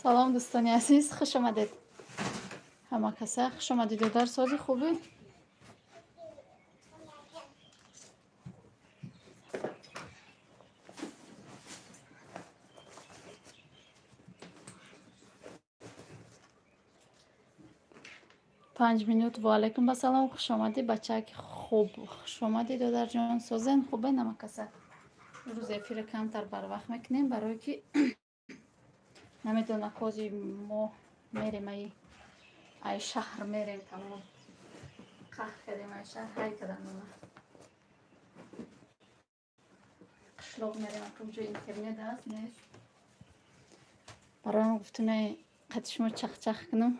سلام دوستانی عزیز، خوش آمدید. همه کسا خوش آمدید. در سازی خوبی؟ پنج مینوت. و علیکم با سلام، خوش آمدید بچه که خوب. خوش آمدید در جان سازن خوبه. نما کسا روز افیر کمتر بر وقت میکنیم برای که نمیدونه کوزی ما میریم ای شهر میریم تمام قهر کردیم ای شهر های کردن قشلوق میریم کمجا اینترنت هست نیست برای ما گفتونه قد شما چخ چخ کنم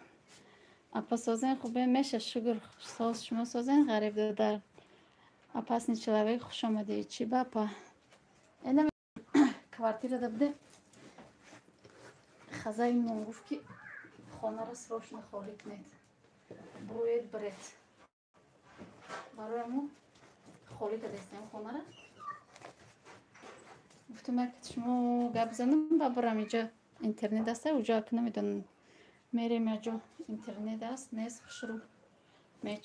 اپا سازن خوبه میشه شگر ساز شما سازن غریب در اپاس نیچلوی خوش آمده چی با اینم کوارتیر ده بده خزای من گفت که خانه را سروش نخواهی کنید بروید برید برای ما خالی که دستیم خانه را گفتم که شما گپ زنم با برم اینجا اینترنت هسته اونجا که نمیدونم میریم اینجا اینترنت هست نیست شروع می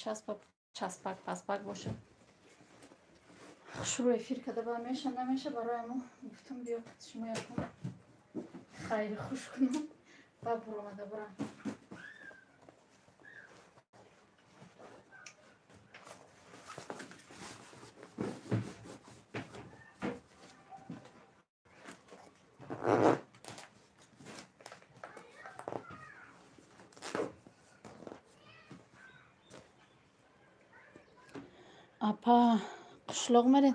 چسبک پسبک باشه شروع افیر کده با میشه نمیشه برای ما گفتم بیا که شما یکم خیلی خوش کنم و برامده برم اپا قشلوق میرین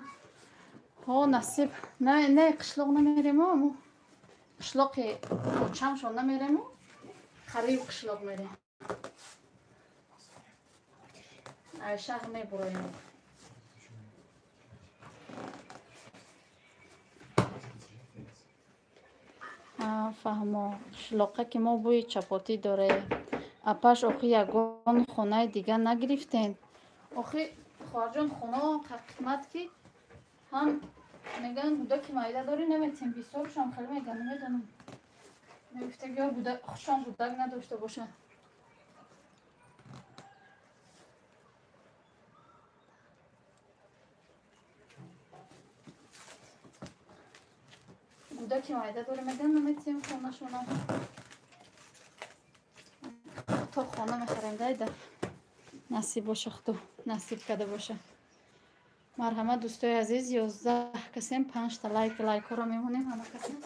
ها نصیب نه قشلوق نمیریم ما قشلوق چمشون نمیریم خریب قشلوق میریم ای شهر نبرایم فهمو قشلوقه که ما بوی چپاتی داره اپاش آخی یگان خونه دیگه نگرفتین آخی خواهرجان خونه قیمت که هم میگن بوده که مایده داری نمیتیم بیسارش هم خیلی میگن نمیدونم نمیفته یا بوده خوشم بودک نداشته باشن بوده که مایده داری میگن نمیتیم خونه شما تو خانه میخریم دایده نصیب باشه خدو نصیب کده باشه مرحمت دوستای عزیز 11 کسیم 5 تا لایک ها رو میمونیم همه کسیم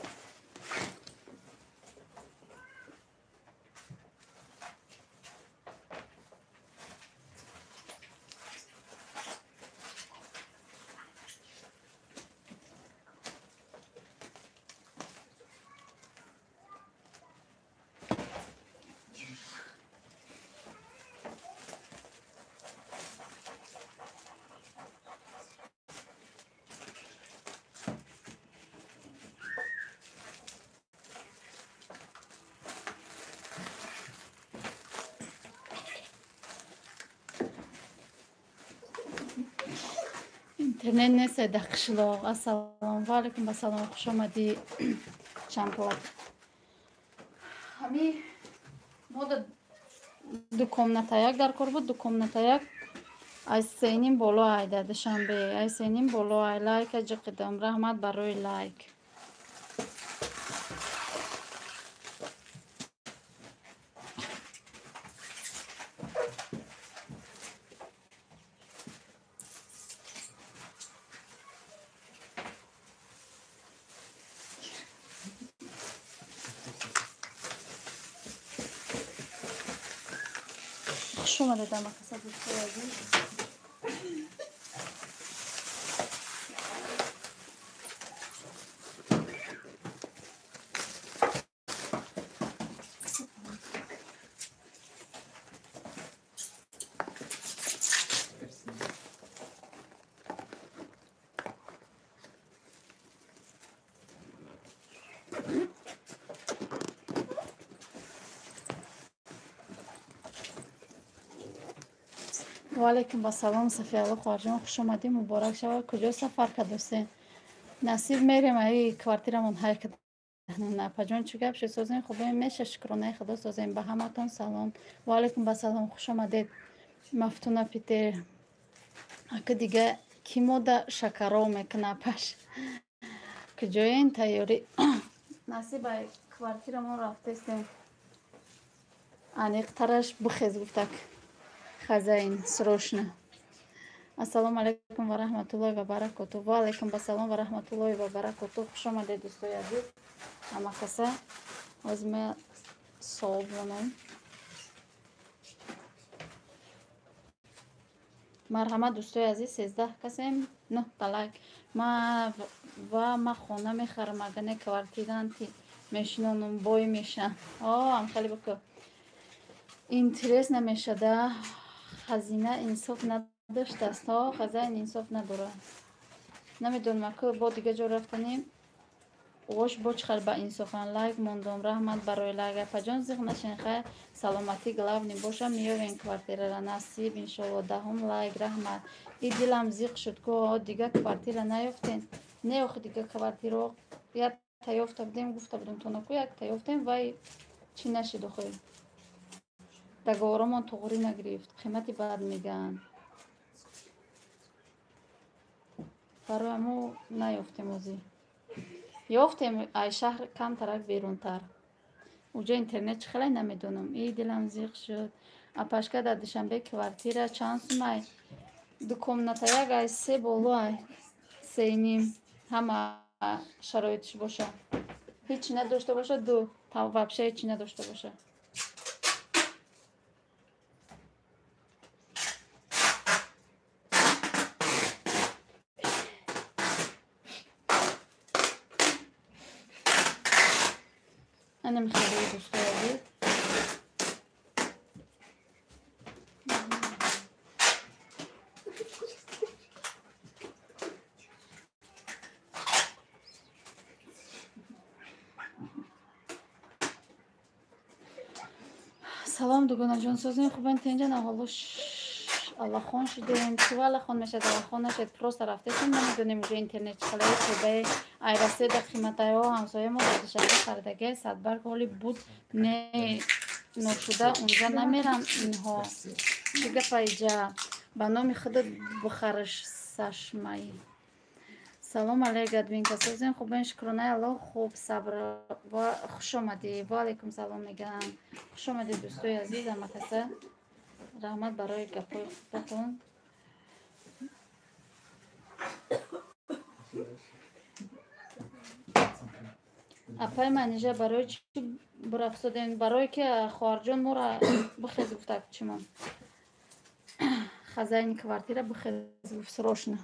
اینترنت نیست در قشلوق السلام علیکم با سلام خوش آمدی چند پلاک همی ما دو کمنتا یک در کار بود دو کمنتا یک از سینیم بالا ایده دشنبه از سینیم بالا ای لایک اجا قدام رحمت برای لایک خوش اومده دم کسا دوسته عزیز و علیکم با سلام صفیه الله خواهرجان خوش آمدی مبارک شود کجا سفر کردستین نصیب میریم ای کوارتیرمون های کده نپجان چو گپ شد سازین خوب میشه شکرانه خدا سازین به همتون سلام و علیکم به سلام خوش آمدید مفتونه پیتر اگه دیگه کی موده شکرها میکنه پش که جای این تیاری نصیب کوارتیر ما رفته استیم انیق ترش بخیز گفتک خزین سروشنه السلام علیکم و رحمت الله و برکاته و علیکم السلام و رحمت الله و برکاته خوش آمدید دوستای عزیز همه کسا از ما صابونم مرحمت دوستای عزیز 13 کسیم نه تلک ما خونه میخرم اگه کوارتیران تی میشنونم بای میشن هم خیلی بکن اینترس نمیشه ده خزینه انصاف نداشته است ها خزینه انصاف نداره نمیدونم که با دیگه جا رفتنیم اوش با چخل با انصافان لایک موندم رحمت برای لایک پجان زیغ نشین خیر سلامتی گلاونی باشه میوین کوارتیر را نصیب انشالله دهم لایک رحمت این دلم زیغ شد که دیگه کوارتیر نیفتین نه اخ دیگه کوارتیر رو یک تایفته بودیم گفته بودم تو نکو یک تایفتیم وای چی نشد خوی دگارمان تغری نگرفت قیمتی بعد میگن برای ما نیفتیم ازی یافتیم ای شهر کم ترک بیرون تر اونجا اینترنت خیلی نمیدونم این دلم زیغ شد اپشکه در دوشنبه کوارتیر چند سومای دو کمنته یک ای سه بالو ای سه نیم همه شرایطش باشه هیچی نداشته باشه دو تا وبشه هیچی نداشته باشه انا مخليه دوستای عزیز سلام دوگانه جان سازین خوبین تینجا نهالوش الله خون شدیم چو الله خون میشه الله خون نشد پروست رفتیم نمیدونیم اونجا اینترنت خیلی خوبه ایرسه در قیمت ها همسایه ما در شهر خردگه صدبرگ حالی بود نه نشده اونجا نمیرم اینها دیگه پیجا به نام خودت بخرش سشمایی سلام علیکم ادوین کسازین خوبین شکرانه الله خوب صبر و خوش آمدی و علیکم سلام میگم خوش آمدی دوستای عزیز همه کسا رحمت برای گپای خوبتون اپای منیجه برای چی برافزودین برای که خواهرجان ما را بخیز گفته چی من خزین کوارتیر بخیز گفت سروشنه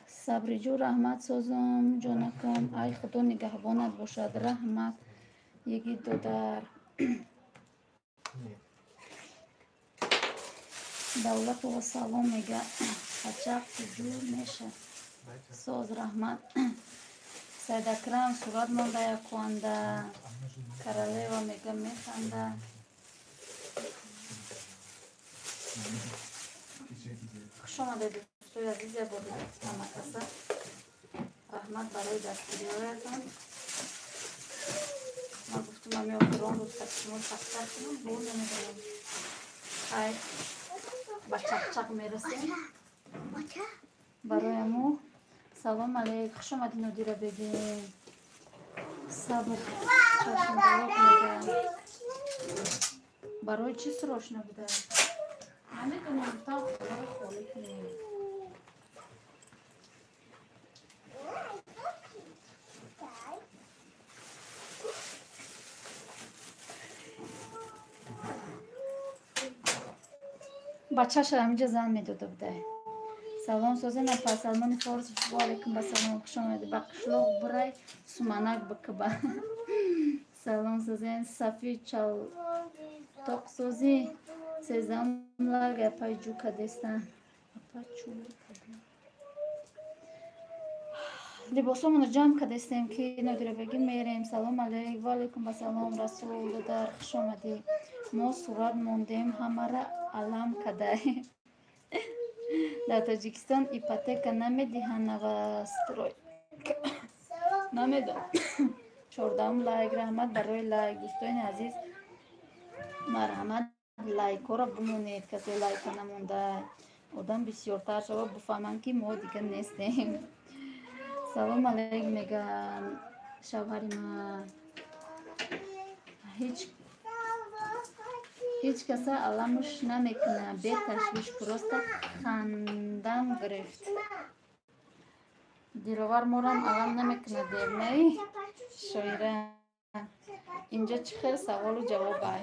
صبری جو رحمت سازم جانکم ای خدا نگهبانت باشد رحمت یکی دو در دولت و سلام میگه بچه جور میشه ساز رحمت سید اکرم صورت مانده یک خوانده کراله و میگه میخنده خوش آمده دوستای عزیز بودید همه کسا رحمت برای دستگیری هایتان ما گفتم همی آخران روز تقسیمون تقسیم کنم بون نمیدونم خیلی با چق چق میرسیم برای امو سلام علیک خوش آمدین و دیره بگیم صبر چشم دلاک میگه برای چی سراش نبوده نمیدونم تا خواهی خالی کنیم بچه‌ش همینجا زن میداده بوده. سلام سازن پس سلمان فارس و علیکم به سلام خوش آمدید. با قشلوق برای سمنک بکبه. سلام سازن صفی چل تاق سازی سیزم لگه پای جو کدستن اپا چو لباسامون رو جمع کدستیم که نداره بگیم میریم. سلام علیکم و علیکم و سلام رسول در خوش آمدی. ما صورت موندیم همه را علم کده. در تاجیکستان ایپاتека نمیدهند نوستروی نمیدونم. 14 لایک رحمت برای لایک. دوستان عزیز مرحمت لایک ها را بمونید. کسی لایک نمونده آدم بسیارتر شود بفهمن که ما دیگه نیستیم. سلام علیکم میگم شوهر ما. هیچ کسی علمش نمیکنه به تشویش پروست خندم گرفت. دیروار مورم علم نمیکنه دیر نی شویره. اینجا چه خیلی سوال و جواب های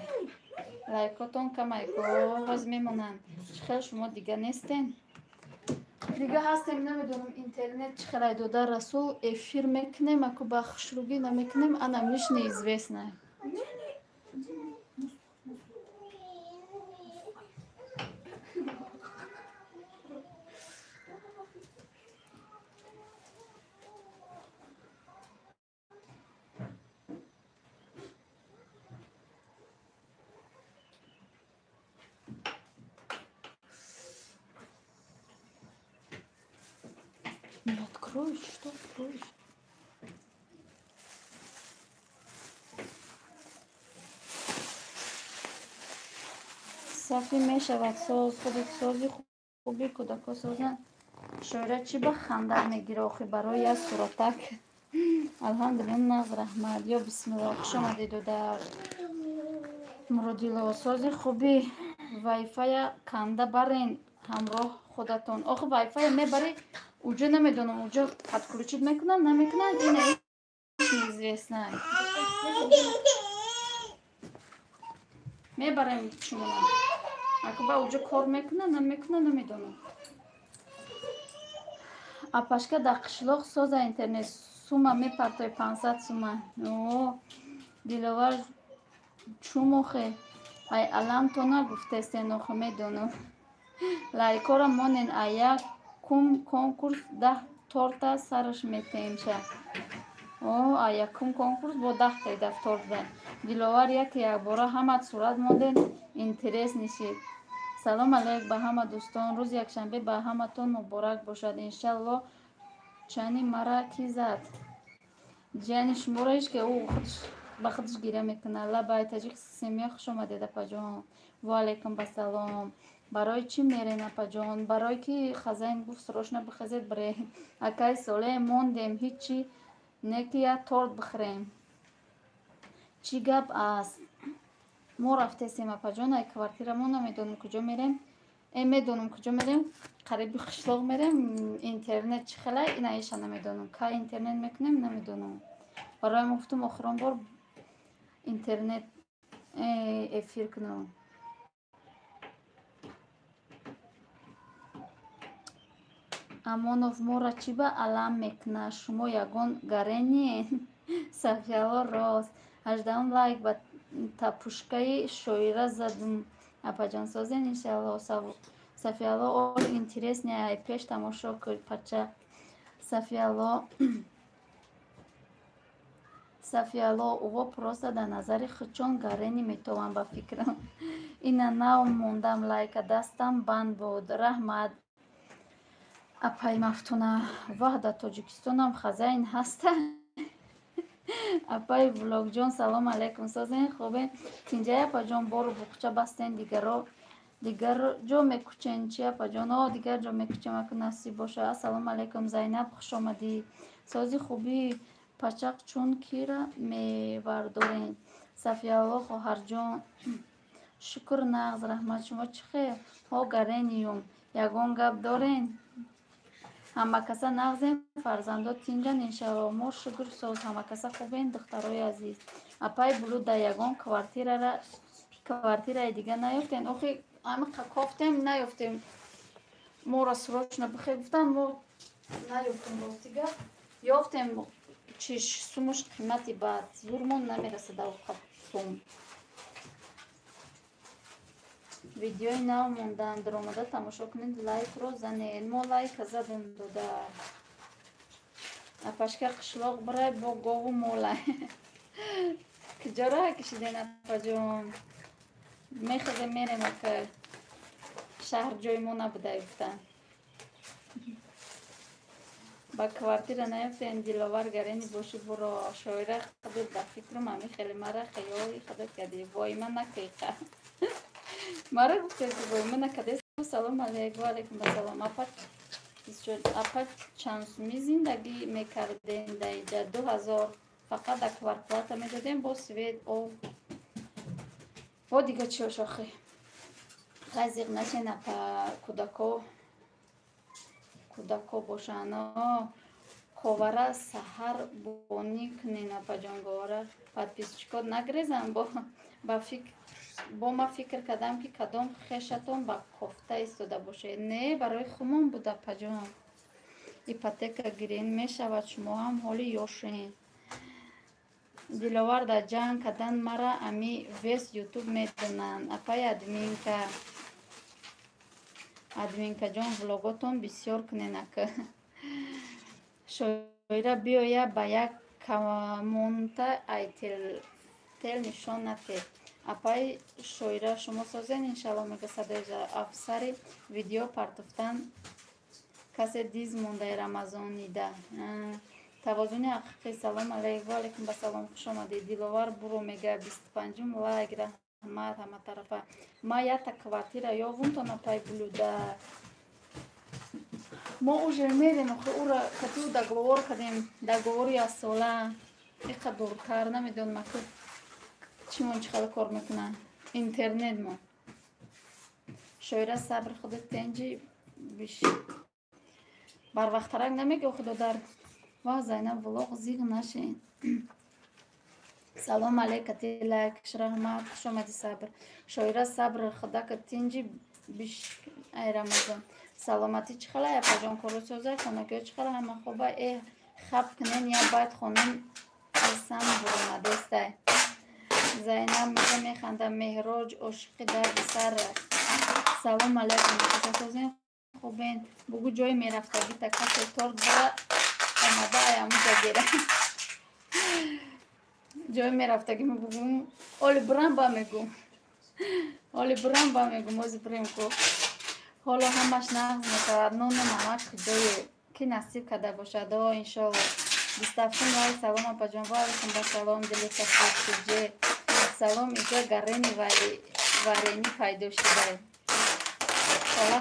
لایکاتون کمک باز میمونن. چه خیلی شما دیگه نیستین دیگه هستیم نمیدونم اینترنت چه خیلی دوده رسول افیر میکنیم اکو بخشروگی نمیکنیم اناملیش نیزویسنه. Не откроешь, что откроешь? صافی می شود ساز خودت سازی خوبی کودکا سازن. شوره چی با خنده میگیره آخی برای از صورتک. الحمدلله ناز رحمت یا بسم الله خوش آمدید و در مرادیلا سازی خوبی وایفای کنده برین همراه خودتون. آخه وایفای میبری اوجا نمیدونم اوجا подключить میکنن نمیکنن این неизвестно. میبریم شما اگه با اوجا کار میکنن نمیکنن نمیدونم. اپاشکا در قشلوق ساز اینترنت سوما میپرتای 500 سوما. اوه دیلوار چوموخه ای علم تو نگفته سنوخه میدونم. لایکورا مانین ایا کنکورس 10 تورتا سرش میتیم شه. اوه ایا کنکورس با 10 تا دفتر ده. دیلوار یک بارا همه صورت موندین اینترس نشید. سلام علیک به همه دوستان. روز یکشنبه به همه تون مبارک باشد انشالله. چنی مرا کی زد جانی شمورایش که او خودش با خودش گیره میکنه. لبای تاجیک سیمیا خوش آمدید اپا جان. و علیکم بسلام. برای چی میرین اپا جان؟ برای که خزین گفت سروش نبخزید برای اکای ساله موندیم هیچی نکیا تورت بخریم. چی گپ است؟ ما رفته سیم اپا جان ای کوارتیرمون نمیدونم کجا میریم. میدونم کجا میریم قریب خشلوق میریم. اینترنت چه خیلی این ایشا نمیدونم که اینترنت میکنیم نمیدونم. برای مفتم آخران بار اینترنت افیر کنم. امانوف مورا چی با علم میکنه شما یگان گرینین. صفیالا راست 18 لایک با تپوشکای شویره زدم اپا جان سازین انشالله. صفیالا اور اینترس نه پیش تماشا کرد پچه. صفیالا او پروسته در نظر خچون گرینی میتوان با فکرم. اینا نو موندم لایک دستم بند بود رحمت. اپای مفتونه وحدت تاجیکستان هم خزین هسته. اپای ولاگ جان سلام علیکم سازین خوبه اینجا اپا جان بارو بخچه بستین دیگر جا میکچین چی اپا جان دیگر جا میکچین اکو نصیب باشه. سلام علیکم زینب خوش آمدی سازی خوبی پچق چون کیره میوردارین. صفیالا خواهر جان شکر نغز رحمت شما چه خیر ها گرینیم یگان گپ دارین. همه کسا نغزیم فرزندات اینجا انشاءالله ما شکر ساز همه کسا خوبین دخترای عزیز. اپای بلو در یگان کوارتیر دیگه نیفتین. آخی амиқа кофтем наёфтем. Моро срочно бихе гуфтан, мо наёфтем боз дигар. Ёфтем чиш сумуш қимати баъд зурмон намераса 12 сум. Видеои нав мондаанд, омада тамошо кунед, лайкро занед. Мо лайка задем дода. Апашка қишлоқ бирай бо гову молай. Куҷо рах кишиден апаҷон? Мехозем мерем ка шаҳр ҷои мо набуда гуфтан. Ба квартира наёфтем, диловар гарени боши буро. Шоира худуд ба фикрам ами хеле мара хаёли худуд кади. Вой ман накиқа. Мара гуфтем ки вой ман накадес. Салом алейкум. Ва алейкум ассалом. Апа чанд суми зиндагӣ мекардем дар инҷа? 2000 фақат дар квартплата медодем бо свет об. Бо дига чӣ ошохӣ? Хай зиқ нашен апа кӯдако бошанд. Ковара саҳар бонӣ кунен апа ҷон говара. Подписчикот нагрезам бо ма фикр кардам ки кадом хешатон ба кофта истода бошед. Не, барои хумон буд апа ҷон. Ипотека гирин мешавад, шумо ҳам ҳоли ёшен. Диловар дар ҷанг кардан мара ами вес ютуб медонанд. Апай админка ҷон влоготон бисёр куненака. Шоира биёя ба як камонта айтел нишон натед. Апай шоира шумо созен иншалло мега садои афсари видео партофтан касе диз мондаи рамазонида. Тавозуни ҳақиқӣ. Салом алейкум. Ва алейкум ассалом. Хуш омадед. Диловар буро мега 25 лайк раҳмат ҳама тарафа. Ма ята квартира ёвунтон апай блюда. Мо уже мерем охи ура катиу договор кардем. Договори асола. Иқа дуртар намедонам ки чимон чӣ хеле кор мекунад. Интернет мо. Шоира сабр худат тенҷи биш. Барвақтарак намеги охи додар. Ва Зайнаб влог зиғ нашен. Салом алейкати лайк раҳмат. Хуш омади сабр. Шоира сабр худака тинҷи биш ай рамазон. Саломатӣ чӣ хела апаҷон кору созай хонагиҳо чӣ хела ҳама хоба хаб кунен я байд хонен асан буромадестай. Зайнаб мега механда меҳроҷ ошиқи дарди сар. Салом алейкум созен хубен. Бугу ҷои мерафтагӣ такасе торт бара омада аямуҷа гера. Ҷои мерафтагӣ мебугум оли бурам ба мегум. Оли бурам ба мегум ози бурем ко. Ҳоло ҳамаш нағз мекард. Нону намак ҷои ки насиб карда бошад. Иншолло. 27 лайк. Салом апаҷон. Ва алейкум ассалом. Дили сафоҷе. Салом иҷа гарени варени пайдо шудай.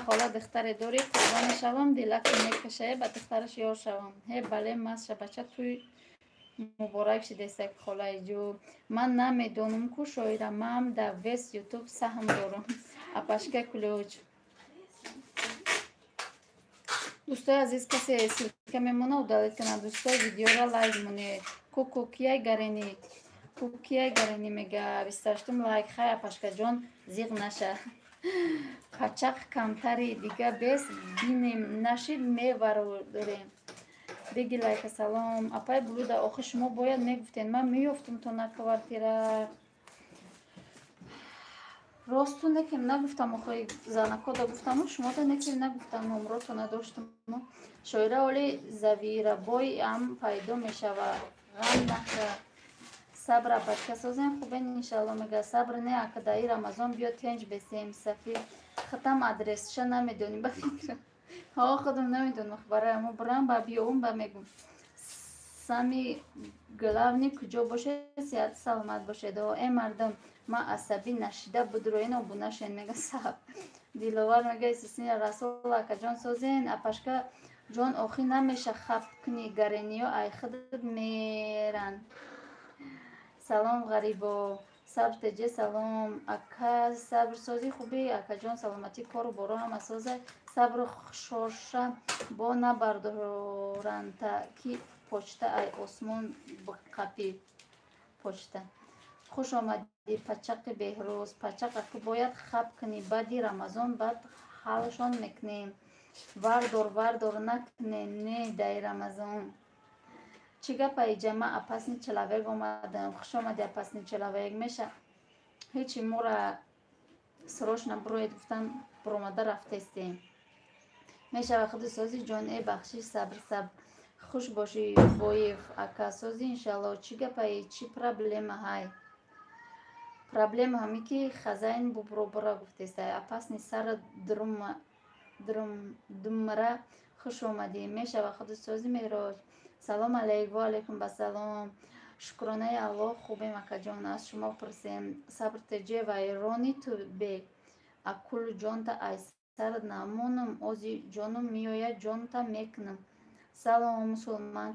Хола духтаре дорӣ? Қурбони шавам, дилаки мекашае ба духтараш ёр шавам. Бале маша бача туй муборак шидесак холаи ҷо. Ман намедонам ку шоира мам да вес ютуб саҳм дорам. Апашка кулӯч. Дӯстои азиз касе силка мемона удалит кунад. Дӯстои видеора лайк монед. Кукияй гарени мега 28 лайк. Хай апашка ҷон зиғ наша. Қачақ камтари дига бес бинем нашид меваро дорем. Биги лайка. Салом апай блюда. Охи шумо бояд мегуфтен ман меёфтум то на квартира. Росту некем нагуфтам. Охи занакода гуфтаму шумо да некем нагуфтам. номрото надоштам. Шоира оли завирабой ам пайдо мешавад. ғам нака. Сабра бачка созен хубен иншалло мега сабр не акадаи рамазон биё тенҷ бесем сафи хатам адресша намедоним ба фикр. Худам намедонам барай мо бурам ба биёвум ба мегум. Сами главни куҷо бошед сеҳат саломат бошед. Мардам ма асаби нашида будроен обу нашен мега саб. Диловар мега исисни расол акаҷон созен апашка ҷон охи намеша хаб куни гарениё ай худат меран. Салом ғарибо. Сабр теҷе салом. Ака сабр созӣ хуби акаҷон саломатӣ кору боро ҳама созай. Сабр шоша бо набардоранта ки почта ай осмон бқапи почта. خوش آمدی پچق بهروز، پچق که باید خب کنی بعدی رمضان بعد حالشان میکنیم. وردار نکنی نه دای رمضان. چی گپای جمع اپسنی چلاوگ آمدم. خوش آمدی اپسنی چلاوگ میشه هیچی ما را سروش نبروید گفتم برامده رفته استیم. میشه وقت سازی جان ای بخشی صبر خوش باشی بایف اکا سازی انشالله. چی گپای چی پرابلم های پرابلم همی که خزاین ببرو برا گفته است اپسنی سر دمره خوش اومدی. میشه وقت سازی میراج. سلام علیکم و علیکم بسلام. شکرانه الله خوبه مکه جان. از شما پرسیم صبر تجه و ایرانی تو به اکل جان تا ایسر نمونم اوزی جانم میوید جان تا میکنم. سلام مسلمان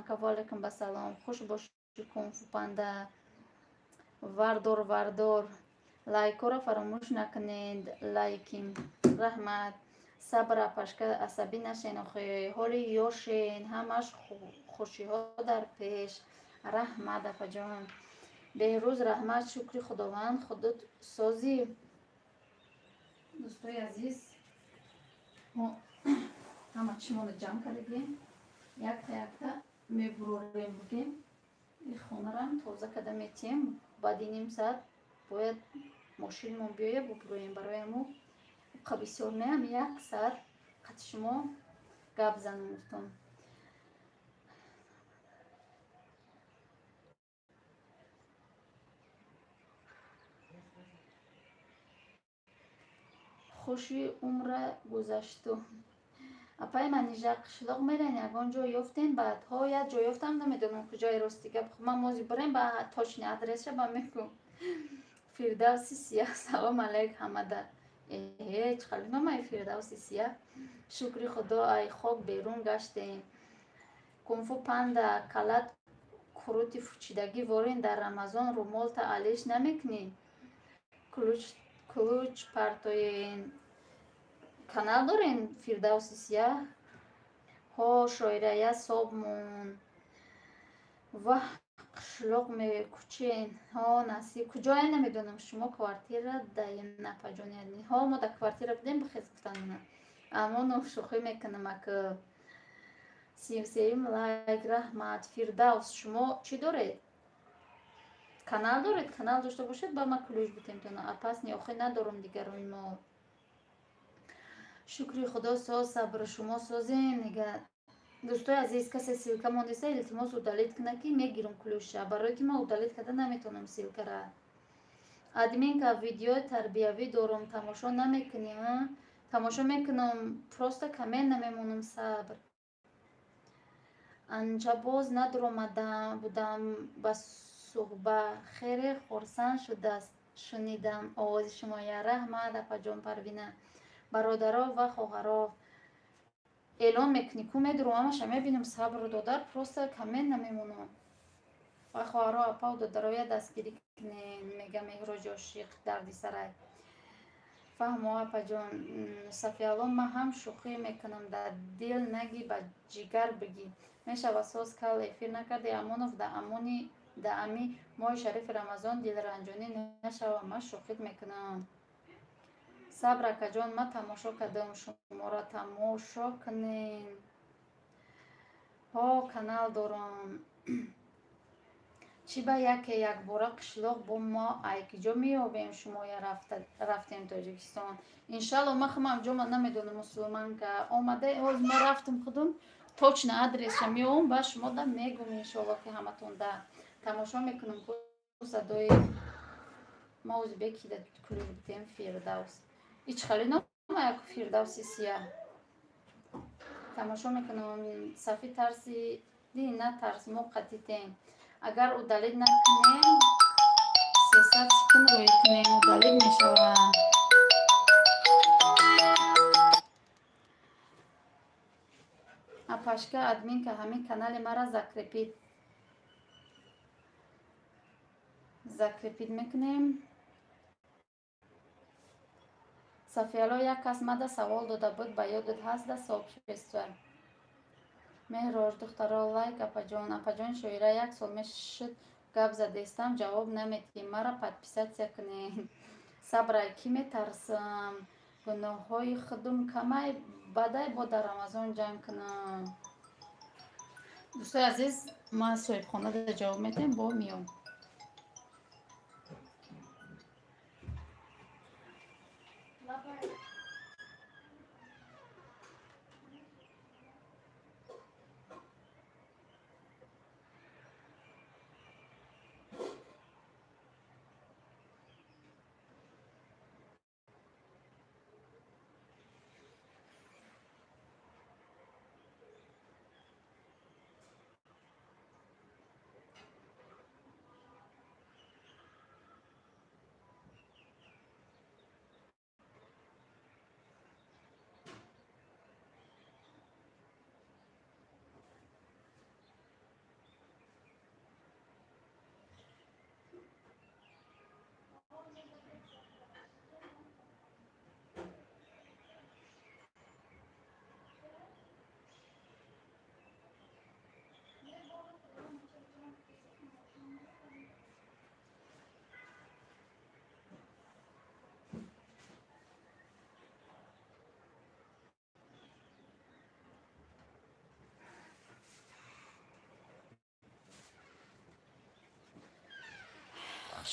که و علیکم بسلام. خوش باشی کنفو پنده. وردار لایک را فراموش نکنید. لایکین رحمت صبر پشکه عصبی نشین حالی یاشین همش خوشی ها در پیش. رحمت اپا جان بهروز رحمت شکری خداوند خودت سازی. دوستای عزیز ما همه چیمون رو جمع کردیم یک تا میبروریم بگیم. این خونه را تازه کده میتیم بعد نیم ساعت باید ماشینمون بیایه ببرویم برای ما بسیار میم یک ساعت قد شما گپ زنمتون. خوشی عمر گذشتو اپای من اینجا قشلاق میرین یکان جا یافتین بعد ها یک جا یافتم نمیدونم کجای راستی که من موزی بریم با تاشنی ادرس با میکنم. فردوسی سیاه سلام علیک همه هیچ خالی مای فردوسی سیاه شکری خدا ای خواب بیرون گشتین. کنفو پنده کلت کروتی فچیدگی وارین در رمضان رو مالتا علیش نمیکنین. کلوچ پرتوین کانال دارین فردوسی سیاه ها شایره صابمون و قشلاق می کچین ها نسی کجای نمیدونم شما کوارتیر داین نپجونید ها ما در کوارتیر بدیم بخیز گفتن اما نو شوخی میکنم که سیم لایک رحمت فردوس شما چی دارید؟ کانال دارید؟ کانال داشته باشید با ما کلوش بتیم تونه اپس نیاخی ندارم دیگر روی ما. شکری خدا ساز صبر شما سازیم نگه. دوستای عزیز کسی سیلکه موندیسه التماس удалить کنه که میگیرم کلوشه برای که ما удалить کده نمیتونم سیلکه را. ادمین که ویدیو تربیوی دارم تماشا نمیکنیم تماشا میکنم پروستا کمین نمیمونم صبر. انجا باز ندرومدم بودم با صحبه خیلی خورسن شده شنیدم آواز شما. یا رحمت اپا جان پروینه برادرها و خواهرها اعلان میکنی کو میدرو همش میبینم صبر رو دادر پروستا کمین نمیمونم و خواهرها اپا و دادروی دستگیری کنین میگه مهراج عاشق دردی سرای فهم اپا جان صفی الان من هم شوخی میکنم در دل نگی با جگر بگی میشه واساس کل افیر نکرده امونوف در امونی در امی ماه شریف رمضان دل رنجانی نشوه من شوخی میکنم. صبر اکا جان من تماشا کردم شما را تماشا کنین ها کانال دارم چی با یک باره قشلاق با ما ایک جا میابیم شما یا رفتیم تاجیکستان انشالله ما خمام جا من نمیدونم مسلمان که آمده از ما رفتم خودم توچ نه ادرس میام با شما دا میگم انشالله که همه تون دا تماشا میکنم که صدای ما ازبکی دا کلوب بتیم فردوس ایچ خالی نام یک فردوسی سیاه تماشا میکنم صفی ترسی دی نه ترس موقتی تیم اگر удалить نکنیم 300 سکن روی کنیم удалить میشوه. اپاشکه ادمین که همین کانال مرا زکرپید میکنیم. صفیالا یک کس مده سوال داده بود با یادت هست ده صاحب شویستوه مهراج دخترها لایک اپا جان شویره یک سال میشد гап задестам ҷавоб наметдем. Мара подписатсия кунед. Сабрай ки метарсам. гуноҳҳои худум камай бадай бо дар рамазон ҷанг кунам. дӯстои азиз, ман соҳибхона да ҷавоб медиҳем, бо миём.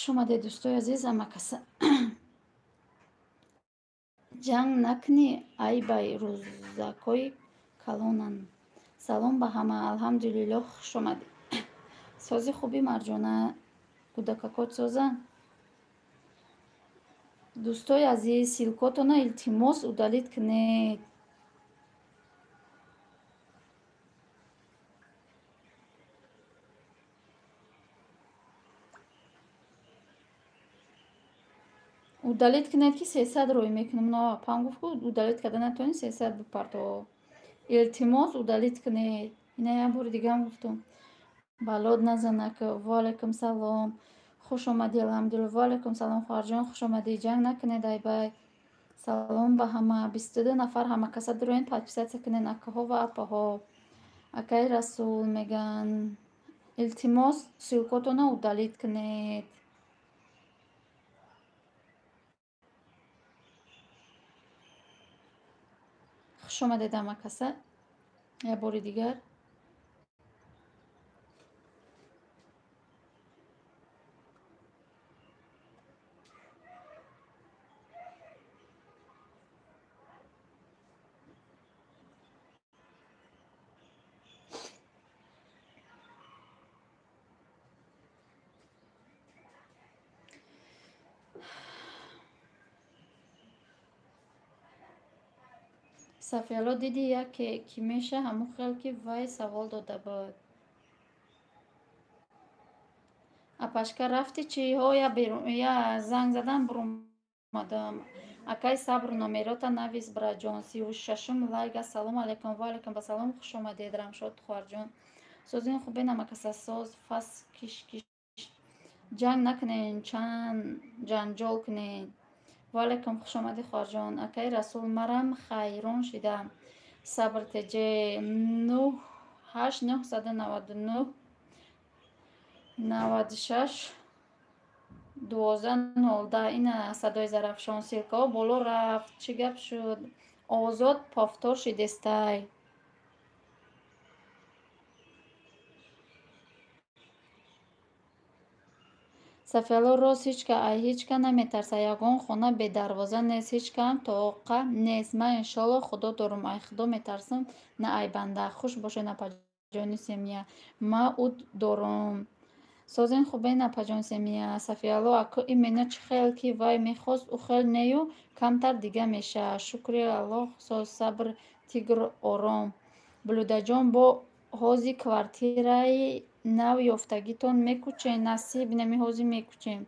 шумаде дӯстои азиз, амакаса ҷанг накунӣ айбай рӯзакои калонан. салом ба ҳама, алҳамдулиллоҳ хуш омадӣ. сози хуби марҷона, кӯдакакот соза. дӯстои азиз, силкотона илтимос удалит кунед. удалит кунед ки 300 рой мекунам. Пам гуфт удалит карда натавонӣ 300 бипарто. илтимос удалит кунед. ина як бори дигам гуфтам. балод назанака. ваалайкум салом. хуш омадӣ. алҳамдулиллаҳ. ваалайкум салом хоҳарҷон, хуш омадӣ. ҷанг накунед айбай. салом ба ҳама. 22 нафар ҳамакаса дуроин подписатсия кунед, акаҳо ва апаҳо. акаи расул меган илтимос силкотона удалит кунед. хуш омадед амакаса як бори дигар. сафияло диди яке ки меша ҳамун хел ки вай савол дода буд. апашка рафти чӣ? я занг задам бурум омадам. акай сабр номерота навис браҷон. 36 лайк. ассалому алайкум. ва алайкум ассалом. хуш омадед рамшод хоҳарҷон. созин хубен амакаса соз фас киш ҷанг накунед, чанд ҷанҷол кунед. ва алайкум хуш омадӣ хоҳарҷон. акаи расул марам хайрон шидам. сабр теҷе 98999 96 12 ина садои зарафшон. силкаҳо боло рафт. чӣ гап шуд? озод повтор шидестай. сафияло рост ҳичка наметарса. ягон хона бедарвоза нест. ҳичкам тоқа нест. ман иншолло худо дорум. ай худо метарсам на ай банда. хуш бошед напаҷони семия. ма уд дорум. созин хубе напаҷони семия. сафияло аку именно чӣ хел ки вай мехост у хел нею камтар дига меша. шукри аллоҳ. соз сабр тигр ором. блюдаҷон бо ҳози квартираи нав ёфтагитон мекучем. насиб намиҳози мекучем.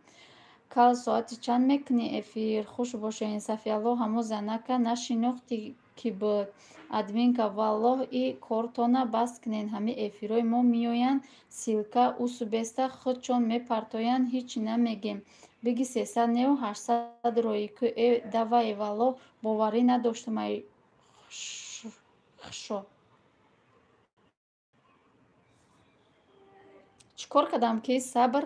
кал соати чанд мекунӣ эфир? хуш бошед. сафияло ҳамо занака нашинохтӣ ки буд. админка валлоҳ и кортона баст кунед. ҳами эфирҳои мо меоянд силка усубеста худчон мепартоянд. ҳичи намегем. биги 300 неу 800 рои ку давай валлоҳ боварӣ надоштамай хшо. чикор кардам ки сабр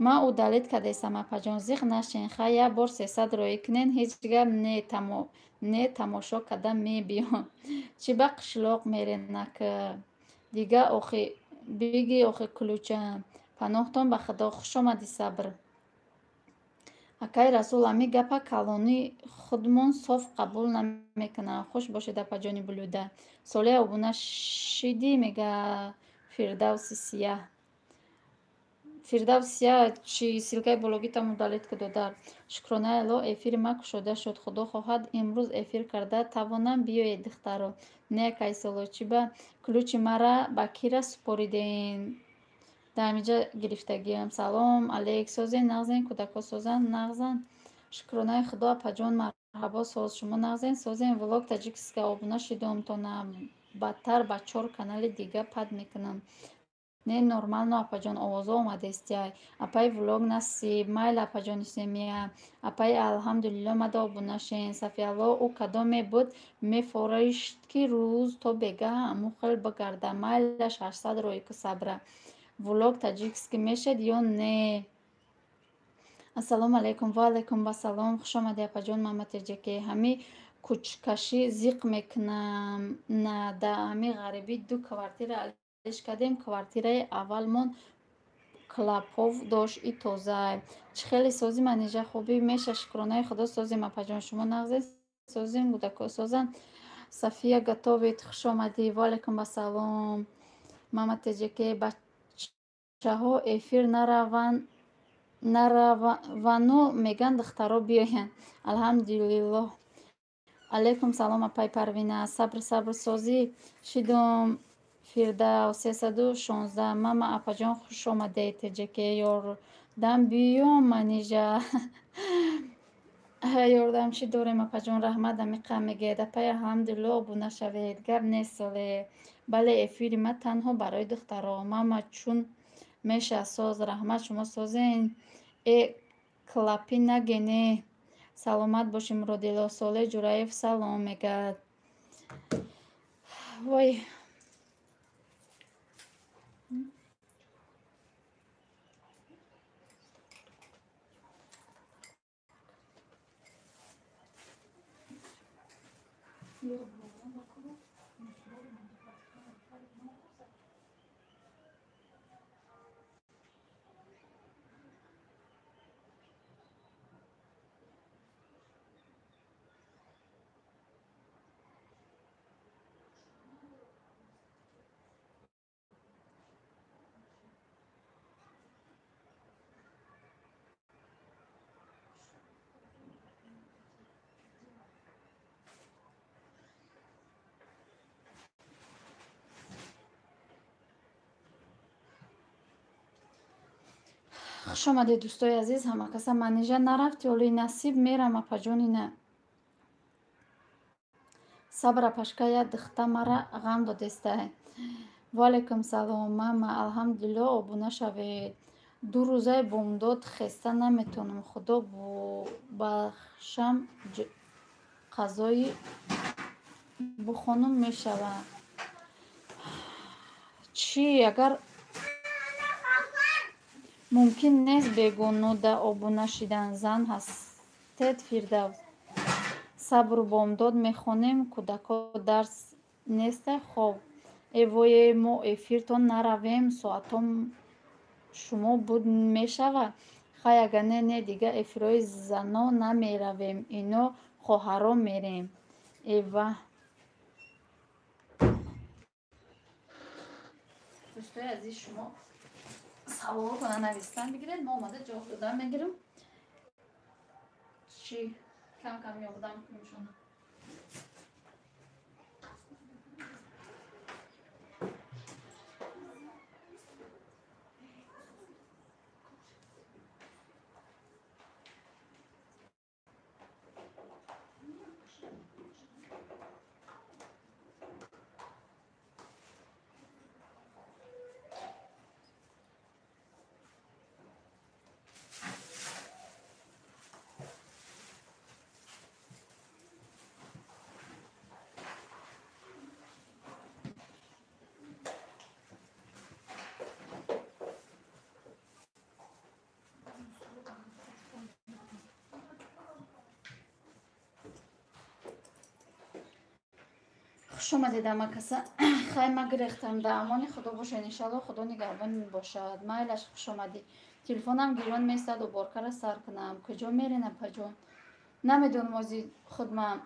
ма ӯ далид кардесам апаҷон зиқ нашин хай як бор 300 роӣ кунен ҳеҷ гап не тамошо карда мебиён чӣ ба қишлоқ меренак дига охи биги охи кулучам паноҳтон ба худо хушомадӣ сабр акай расул ҳамин гапа калони худмон соф қабул намекунам хуш бошед апаҷони булюда солеҳ обуна шидӣ мега фирдавси сияҳ фирдавси сияҳ чи силкаи бологитаму далед кудодар шукронаи алло эфири ма кушода шуд худо хоҳад имрӯз эфир карда тавонам биёед духтаро не акай соло чи ба кулучи мара ба кира супориден дар ҳамиҷа гирифтагиам салом алейк созен нағзен кӯдако созанд нағзанд шукронаи худо апаҷон марҳабо соз шумо нағзен созен влог таҷикска обуна шидум то навбаттар ба 4 канали дига пад мекунам не нормално апаҷон овозо омадестяй апай влог насиб майли апаҷони семия апай алҳамдулилло мада обунашен сафиалло ӯ кадоме буд мефоришт ки рӯз то бегаҳ амухел бигарда майлаш 800 роику сабра влог таҷикски мешед ё не ассалому алайкум ва алайкум ассалом хушомадӣ апаҷон маматеҷаке ҳами кучкашӣ зиқ мекунам на да ҳами ғарибӣ ду квартира алиш кардем квартираи аввалмон клапов дошт и тоза чӣ хеле сози манижа хубӣ меша шукронаи худо созем апаҷон шумо нағзе созем гудако созан сафия гатовед хушомадӣ ва алайкум ассалом маматеҷаке бачаҳо эфир наравану меган духтаро биёянд алҳамдулиллоҳ алайкум салом апай парвина сабр созӣ шидум фирдав 316 мама апаҷон хушомадед теҷаке ёрдам биём манижа ёрдам чӣ дорем апаҷон раҳмат амиқа мегӯяд апай алҳамдулиллоҳ обуна шавед гап нест соле бале эфири ма танҳо барои духтаро мама чун меша соз раҳмат шумо созен клапи нагене саломат боши муродилло солеҳ ҷураев салом мегӯяд вой хушомадед дӯстои азиз ҳамакаса манижа нарафти оли насиб мерам апаҷонина сабр апашка як духта мара ғам додестай ва алайкум салом мама алҳамдулиллоҳ обуна шавед ду рӯзаи бомдод хеста наметавонам худо бахшам қазои бухонум мешавад чӣ агар мумкин нест бегонуда обуна шидан зан ҳастед фирдавс сабру бомдод мехонем кӯдако дарс нестай хоб эвое мо эфиртон наравем соатом шумо буд мешавад хай агар не дига эфирҳои зано намеравем ино хоҳаро мерем эва дӯстои азиз шумо савол кунан навистан бигиред мо омада ҷавоб додан мегирем чӣ кам ёбдам куншона خوش آمدید مکسا خیمه گرفتم در امان خدا باشین انشالله خدا نگهبان باشد مایلش خوش آمدی تلفنم گیران میستد و بارکر سر کنم کجا میرین پجون نمیدونم ازی خودم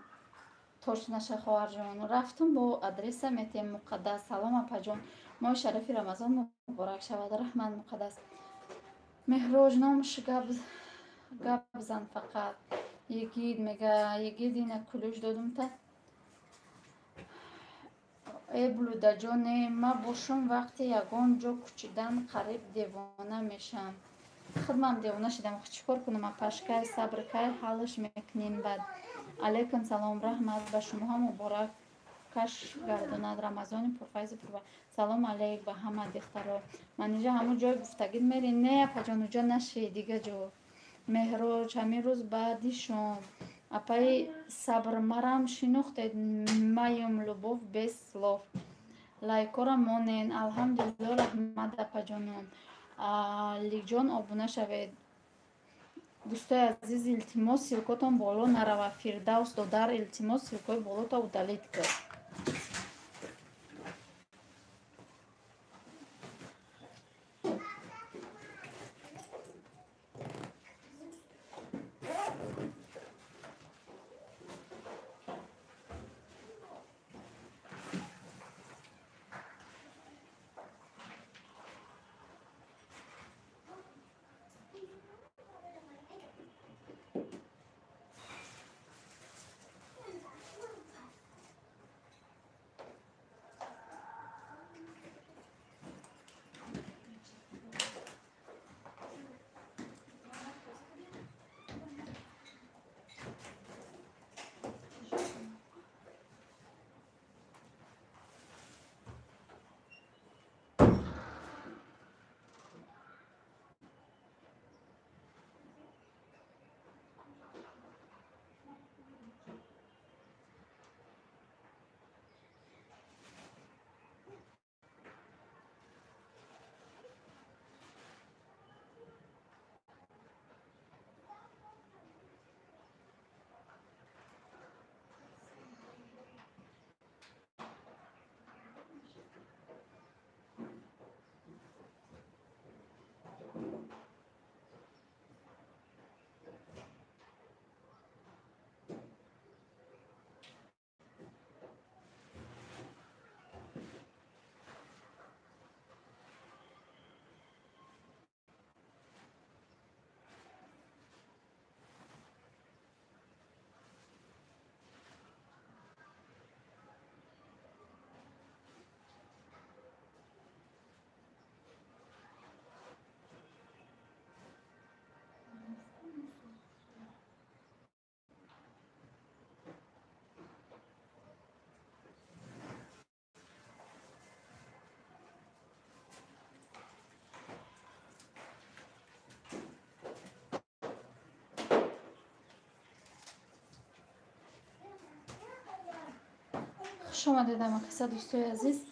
توش نشه خواهر جان رفتم با آدرس میتیم مقدس سلام پجون ما شرفی رمضان مبارک شود رحمن مقدس مهراج نامش گپ زن فقط یگید میگه یگید این کلوش دادم تا ای بلوده جان ما باشم وقتی یگان جا کچیدن قریب دیوانه میشم خودم دیوانه شدم چیکار کنم پشکای صبر کای حالش میکنیم بعد علیکم سلام رحمت به شما هم مبارک کش گرداند رمضان پرفیض پر سلام علیک به همه دخترا من اینجا همون جای گفتگید میرین نه پجان اونجا نشی دیگه جو مهراج همین روز بعدی شم اپای صبر مرم شنوختید مایم لبوف без слов лайкора монен алҳамдулилло раҳмат апаҷонам алиҷон обуна шавед дӯстои азиз илтимос силкотон боло нарава фирдавс додар илтимос силкои болото удалид кунед خوش آمدید مکسا دوستای عزیز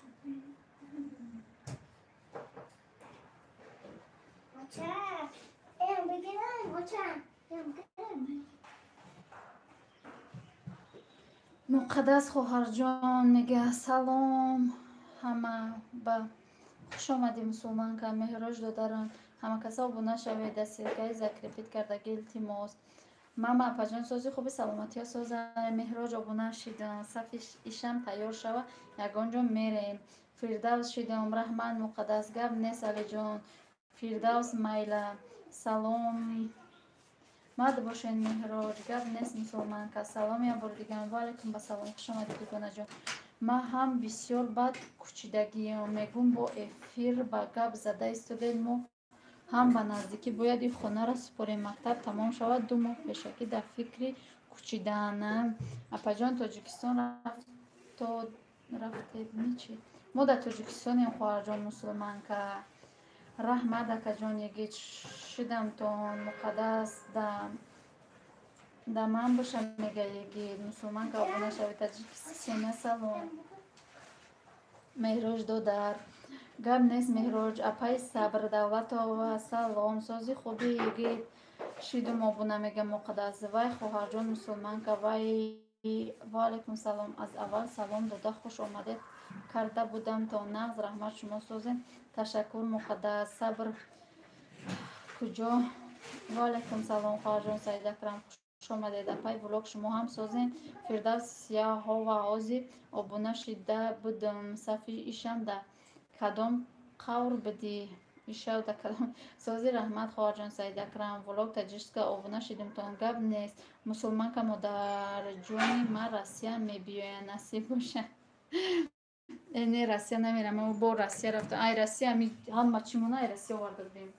مقدس خواهر جان میگه سلام همه با خوش آمدی مسلمان که مهراج دادران همه کسا بونه شوید دستیرگاه زکرپیت کردگی التماس ماما پجان سازی خوبی سلامتی ها سازه مهراج آبونه شیدن صفیش ایشم تیار شوه یگان جان میریم فیردوس شیدم رحمن مقدس گب نیست علی جان فیردوس میله سلام مد باشین مهراج گب نیست مسلمان که سلام یا بار دیگه علیکم با سلام خوش آمدید دوگانه جان ما هم بسیار بد کچیدگی میگم با افیر با گب زده استودیم ما هم به نزدیکی باید این خانه را سپاریم مکتب تمام شود 2 ماه پیشکی در فکر کچیدن اپا جان تاجیکستان رفتید نیچی ما در تاجیکستان هم خواهر جان مسلمان که رحمت اکا جان یکی شدم تان مقدس در من باشم میگه یکی مسلمان که آبونه شوید تاجیکستان سلام مهراج دادر گب نیست مهراج اپای صبر دولت و سلام سازی خوبی یگید شیدم آبونه میگه مقدس وای خواهر جان مسلمان که وای ва алайкум салом. Аз аввал салом дода хуш омадед карда будам то нағз. Раҳмат шумо созен. Ташаккур муқаддас. Сабр куҷо? ва алайкум салом хоҳаҷон Саидакрам, хуш омадед. Апай влог шумо ҳам созен. Фирдавс яҳо ва озӣ обуна шида будам сафи ишанда кадом қавр биди ишавда кадом сози. Раҳмат хоҳаҷон Саидакрам. влог таҷикска обуна шидим тон гап нест. Мусулманка модарҷони ман Россия мебиёянд. насиб боша. не Россия намерам. мо бо Россия рафтам. ай Россия ҳама чимона ай Россия оварда бем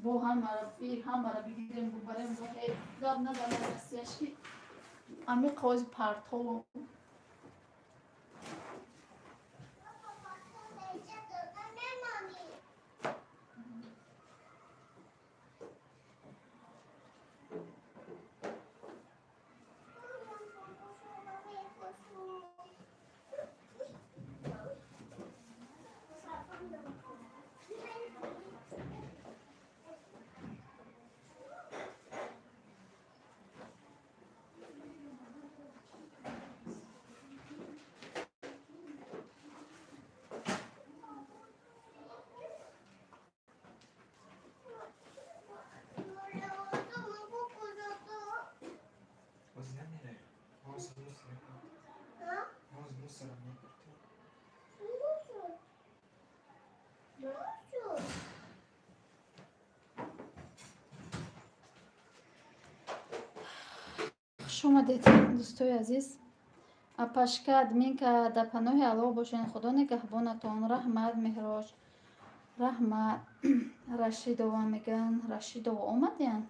бо ҳамара бигирем бубарем бо гап назанам Россияшки ами қози партов хуш омадед дӯстои азиз. апашка админка дар паноҳи Аллоҳ бошед. худо нигаҳбонатон. раҳмат меҳрош. раҳмат Рашидова меган. Рашидова омадиян.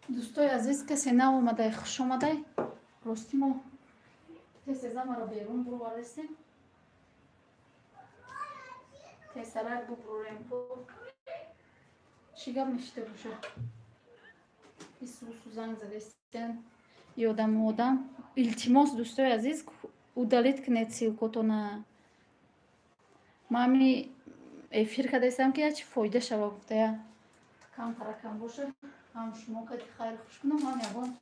دوستای عزیز کسی نو اومده خوش آمده راستی ما تیسه ما رو بیرون بروارستیم تیسرک ببروریم چی گم نشته باشه این سو زنگ زدستین یادم التماس دوستای عزیز удалить کنید سیلکوتونه ما همی افیر کردستم که چی فایده شوا گفته کم ترکم باشه هم شما که خیر خوش کنم هم یکون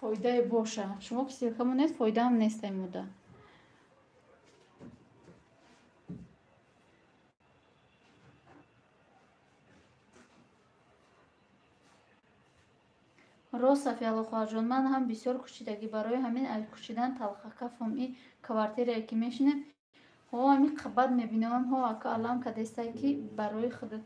فایده باشه شما که سیرکمون نیست فایده هم نیست این مده راست صفیه خواهر جان من هم بسیار کشیدگی برای همین کشیدن تلخه کفم این کوارتیره که میشینه ها همین قبض میبینم ها اکا علم که دسته که برای خود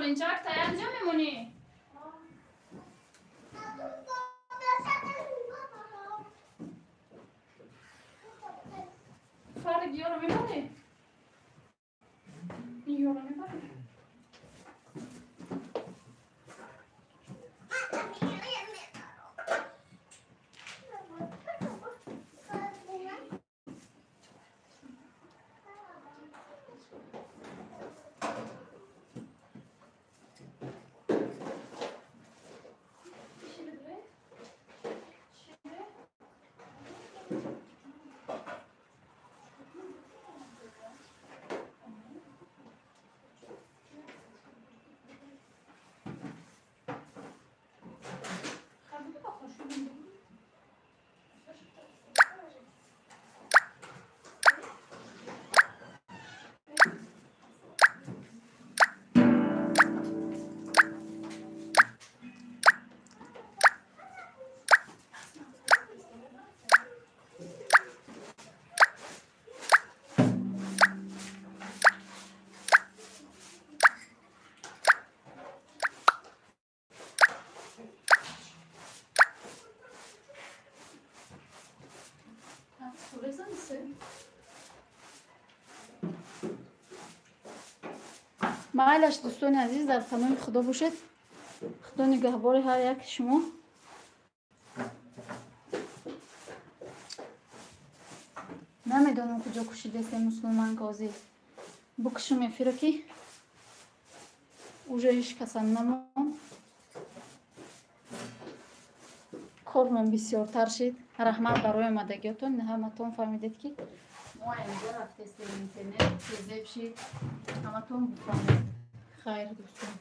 اینجا تا اینجا میمونی فرق یارو میبری یارو میبری معلش دوستان عزیز در تمام خدا باشید خدا نگهبان هر یک شما نمیدونم کجا کشیده است مسلمان قاضی بکشم افیرا که اوجه هیچ کس نمون кормон бисёртар шид. Раҳмат барои омадагиётон. Ҳаматон фаҳмидед ки мо инҷо рафтестем интернет тезеб шид. ҳаматон бифаҳмед. Хайр дӯстон.